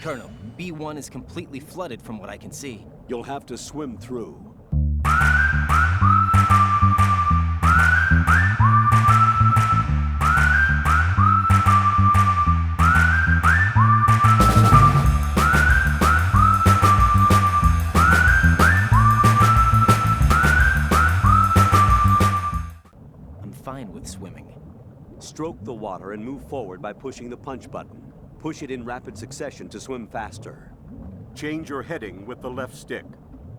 Colonel, B1 is completely flooded from what I can see. You'll have to swim through. I'm fine with swimming. Stroke the water and move forward by pushing the punch button. Push it in rapid succession to swim faster. Change your heading with the left stick.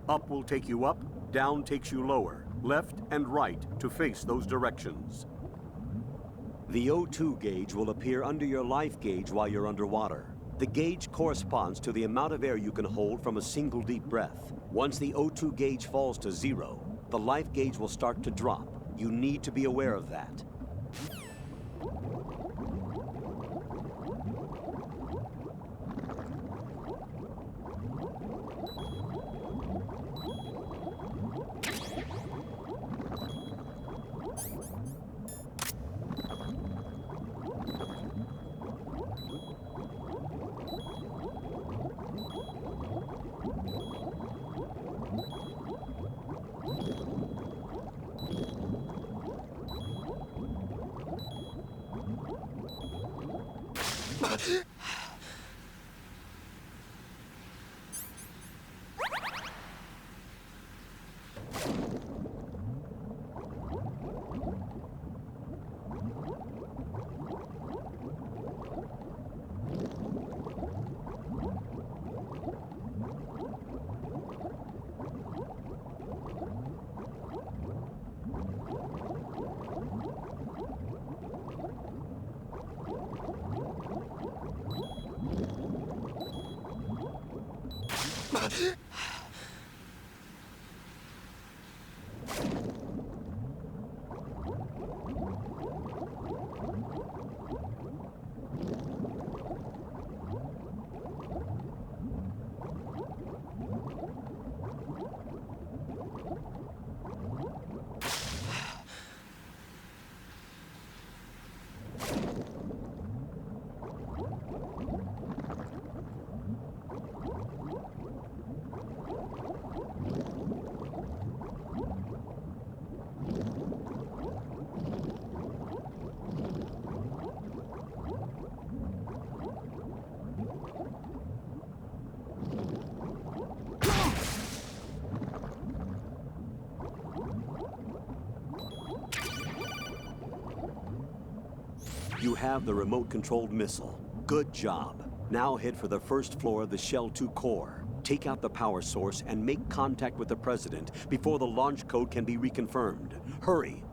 Up will take you up, down takes you lower, left and right to face those directions. The O2 gauge will appear under your life gauge while you're underwater. The gauge corresponds to the amount of air you can hold from a single deep breath. Once the O2 gauge falls to 0, the life gauge will start to drop. You need to be aware of that. You have the remote-controlled missile. Good job. Now head for the first floor of the Shell 2 core. Take out the power source and make contact with the President before the launch code can be reconfirmed. Hurry.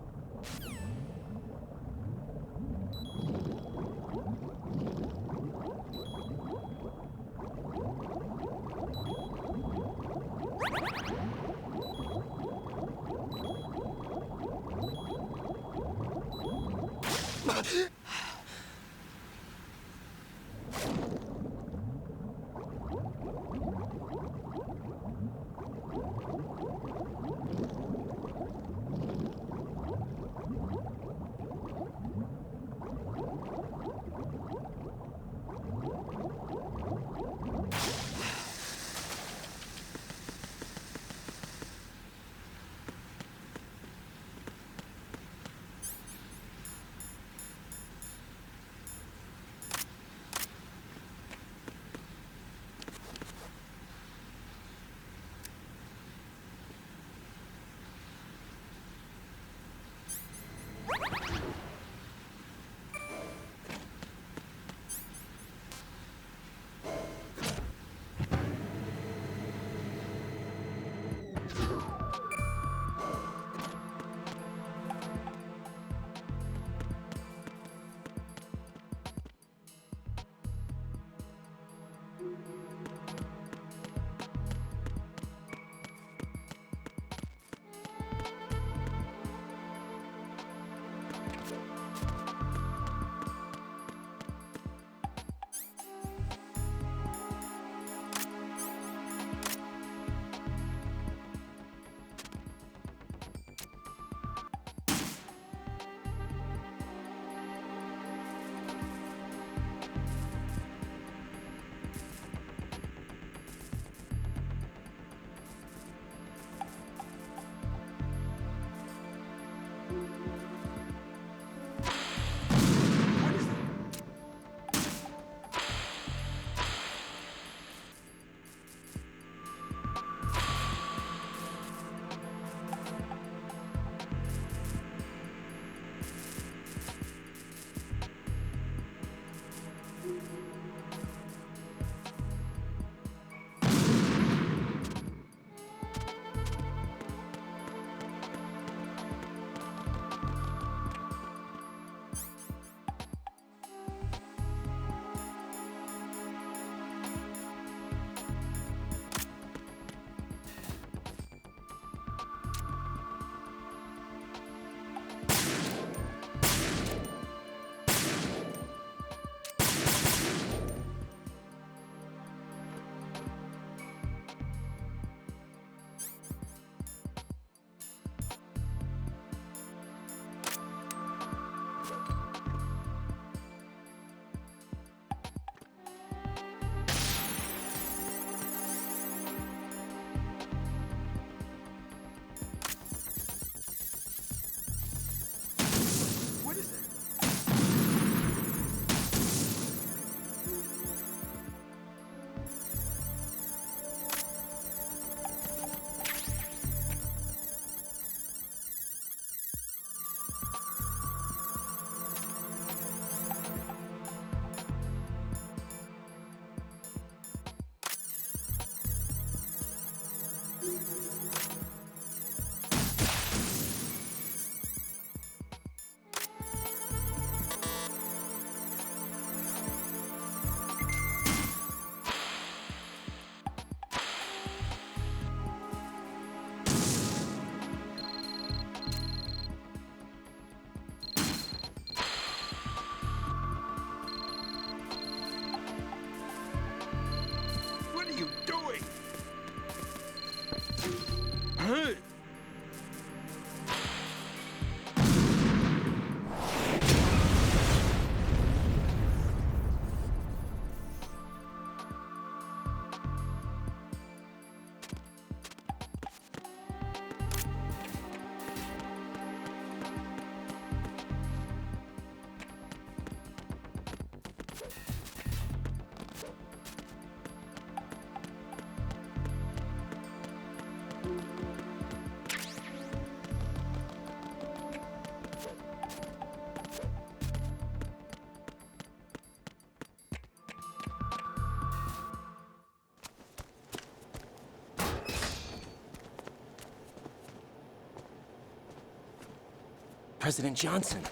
President Johnson.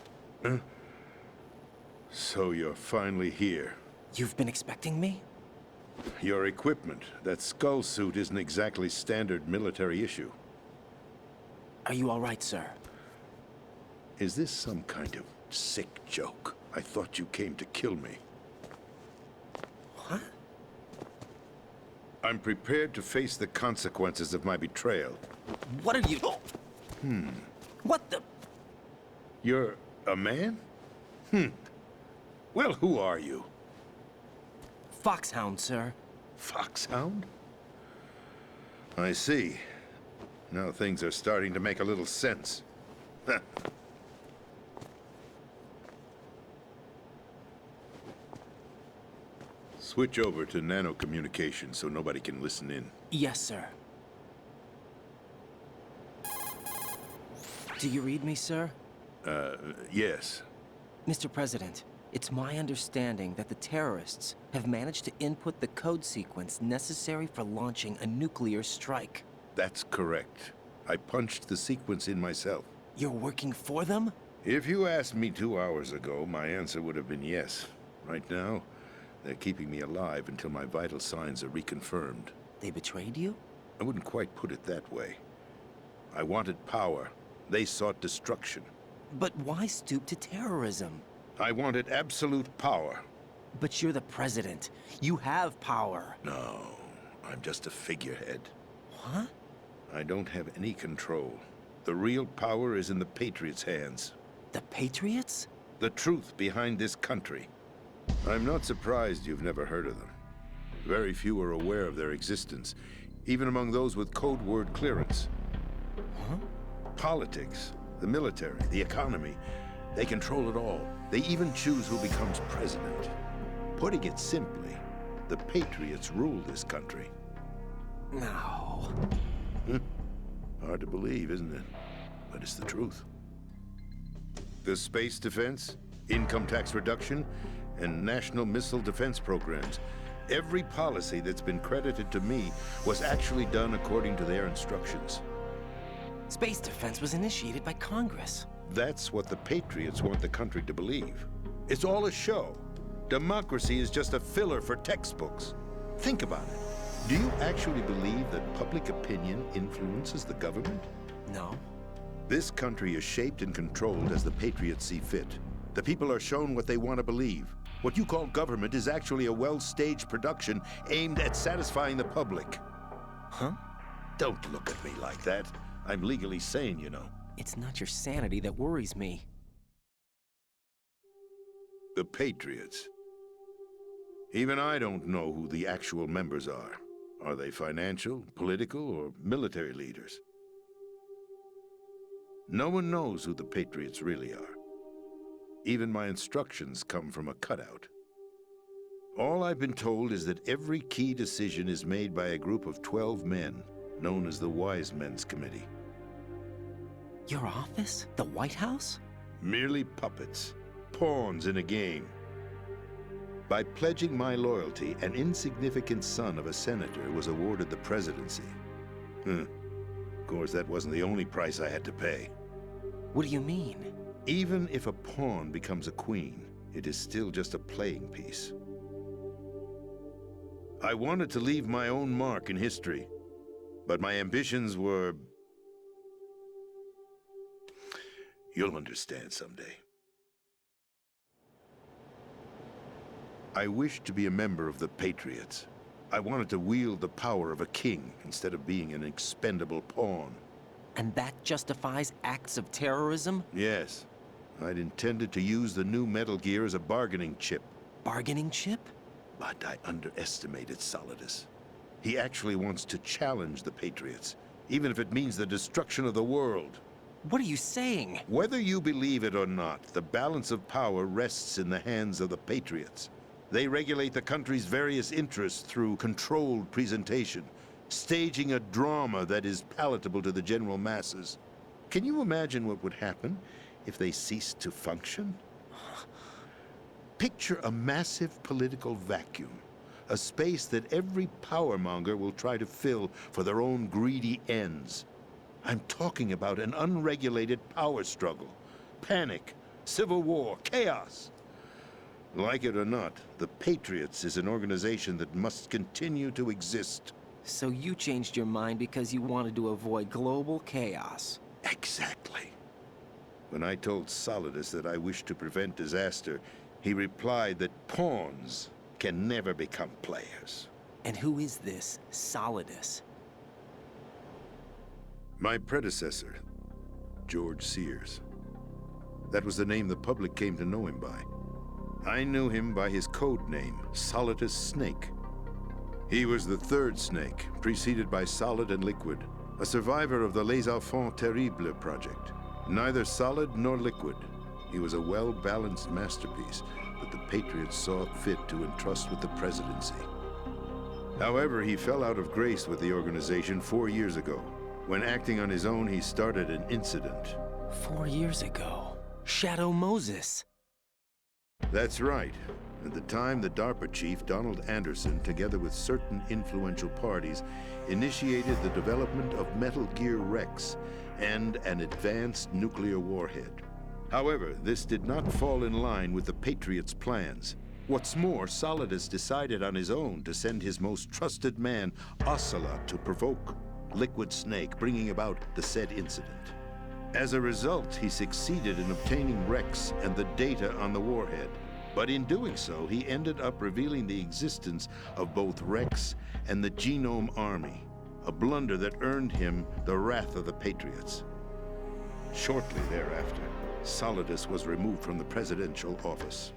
So you're finally here. You've been expecting me? Your equipment, that skull suit, isn't exactly standard military issue. Are you all right, sir? Is this some kind of sick joke? I thought you came to kill me. What? I'm prepared to face the consequences of my betrayal. What are you... What the... You're a man? Well, who are you? Foxhound, sir. Foxhound? I see. Now things are starting to make a little sense. Switch over to nano-communication so nobody can listen in. Yes, sir. Do you read me, sir? Yes. Mr. President, it's my understanding that the terrorists have managed to input the code sequence necessary for launching a nuclear strike. That's correct. I punched the sequence in myself. You're working for them? If you asked me 2 hours ago, my answer would have been yes. Right now, they're keeping me alive until my vital signs are reconfirmed. They betrayed you? I wouldn't quite put it that way. I wanted power. They sought destruction. But why stoop to terrorism? I wanted absolute power. But you're the president. You have power. No, I'm just a figurehead. What? I don't have any control. The real power is in the Patriots' hands. The Patriots? The truth behind this country. I'm not surprised you've never heard of them. Very few are aware of their existence, even among those with code word clearance. Huh? Politics, the military, the economy, they control it all. They even choose who becomes president. Putting it simply, the Patriots rule this country. No. Hard to believe, isn't it? But it's the truth. The space defense, income tax reduction, and national missile defense programs. Every policy that's been credited to me was actually done according to their instructions. Space defense was initiated by Congress. That's what the Patriots want the country to believe. It's all a show. Democracy is just a filler for textbooks. Think about it. Do you actually believe that public opinion influences the government? No. This country is shaped and controlled as the Patriots see fit. The people are shown what they want to believe. What you call government is actually a well-staged production aimed at satisfying the public. Huh? Don't look at me like that. I'm legally sane, you know. It's not your sanity that worries me. The Patriots. Even I don't know who the actual members are. Are they financial, political, or military leaders? No one knows who the Patriots really are. Even my instructions come from a cutout. All I've been told is that every key decision is made by a group of 12 men, known as the Wise Men's Committee. Your office? The White House? Merely puppets, pawns in a game. By pledging my loyalty, an insignificant son of a senator was awarded the presidency. Of course, that wasn't the only price I had to pay. What do you mean? Even if a pawn becomes a queen, it is still just a playing piece. I wanted to leave my own mark in history, but my ambitions were... You'll understand someday. I wished to be a member of the Patriots. I wanted to wield the power of a king instead of being an expendable pawn. And that justifies acts of terrorism? Yes. I'd intended to use the new Metal Gear as a bargaining chip. Bargaining chip? But I underestimated Solidus. He actually wants to challenge the Patriots, even if it means the destruction of the world. What are you saying? Whether you believe it or not, the balance of power rests in the hands of the Patriots. They regulate the country's various interests through controlled presentation, staging a drama that is palatable to the general masses. Can you imagine what would happen if they ceased to function? Picture a massive political vacuum, a space that every powermonger will try to fill for their own greedy ends. I'm talking about an unregulated power struggle, panic, civil war, chaos. Like it or not, the Patriots is an organization that must continue to exist. So you changed your mind because you wanted to avoid global chaos. Exactly. When I told Solidus that I wished to prevent disaster, he replied that pawns can never become players. And who is this Solidus? My predecessor, George Sears. That was the name the public came to know him by. I knew him by his code name, Solidus Snake. He was the third snake, preceded by Solid and Liquid, a survivor of the Les Enfants Terribles project. Neither solid nor liquid, he was a well-balanced masterpiece that the Patriots saw fit to entrust with the presidency. However, he fell out of grace with the organization 4 years ago. When acting on his own, he started an incident. 4 years ago. Shadow Moses. That's right. At the time, the DARPA chief, Donald Anderson, together with certain influential parties, initiated the development of Metal Gear Rex and an advanced nuclear warhead. However, this did not fall in line with the Patriots' plans. What's more, Solidus decided on his own to send his most trusted man, Ocelot, to provoke Liquid Snake, bringing about the said incident. As a result, he succeeded in obtaining Rex and the data on the warhead. But in doing so, he ended up revealing the existence of both Rex and the Genome Army, a blunder that earned him the wrath of the Patriots. Shortly thereafter, Solidus was removed from the presidential office.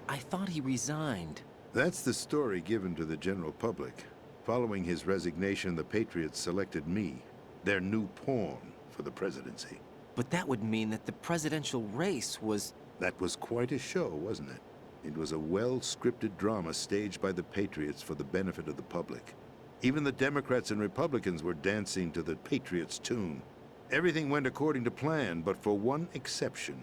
I thought he resigned. That's the story given to the general public. Following his resignation, the Patriots selected me, their new pawn, for the presidency. But that would mean that the presidential race was... That was quite a show, wasn't it? It was a well-scripted drama staged by the Patriots for the benefit of the public. Even the Democrats and Republicans were dancing to the Patriots' tune. Everything went according to plan, but for one exception.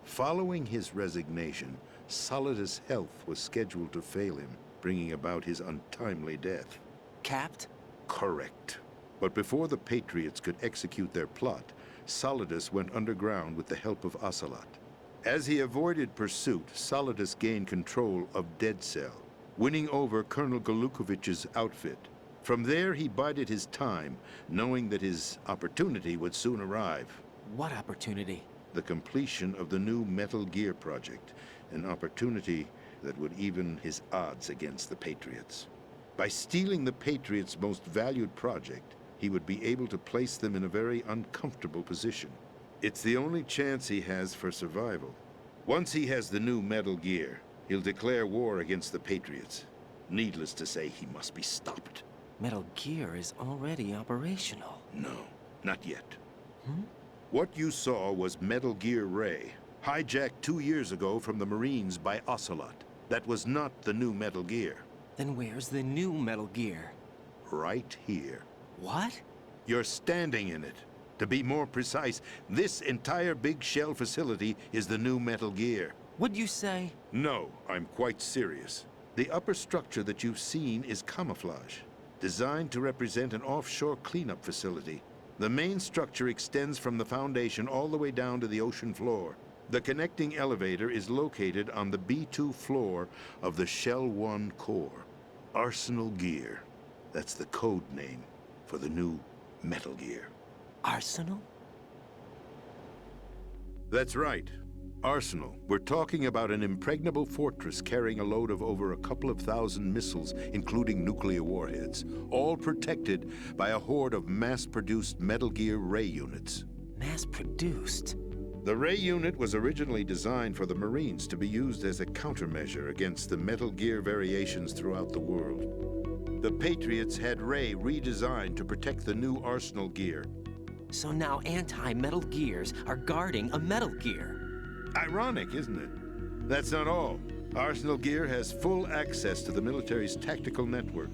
Following his resignation, Solidus' health was scheduled to fail him, bringing about his untimely death. Capped? Correct. But before the Patriots could execute their plot, Solidus went underground with the help of Ocelot. As he avoided pursuit, Solidus gained control of Dead Cell, winning over Colonel Golukovich's outfit. From there, he bided his time, knowing that his opportunity would soon arrive. What opportunity? The completion of the new Metal Gear project, an opportunity that would even his odds against the Patriots. By stealing the Patriots' most valued project, he would be able to place them in a very uncomfortable position. It's the only chance he has for survival. Once he has the new Metal Gear, he'll declare war against the Patriots. Needless to say, he must be stopped. Metal Gear is already operational. No, not yet. What you saw was Metal Gear Ray, hijacked 2 years ago from the Marines by Ocelot. That was not the new Metal Gear. Then where's the new Metal Gear? Right here. What? You're standing in it. To be more precise, this entire big shell facility is the new Metal Gear. What'd you say? No, I'm quite serious. The upper structure that you've seen is camouflage, designed to represent an offshore cleanup facility. The main structure extends from the foundation all the way down to the ocean floor. The connecting elevator is located on the B2 floor of the Shell 1 core. Arsenal Gear. That's the code name for the new Metal Gear. Arsenal? That's right. Arsenal. We're talking about an impregnable fortress carrying a load of over a couple of thousand missiles, including nuclear warheads, all protected by a horde of mass-produced Metal Gear Ray units. Mass-produced? The Ray unit was originally designed for the Marines to be used as a countermeasure against the Metal Gear variations throughout the world. The Patriots had Ray redesigned to protect the new Arsenal Gear. So now anti-Metal Gears are guarding a Metal Gear. Ironic, isn't it? That's not all. Arsenal Gear has full access to the military's tactical network,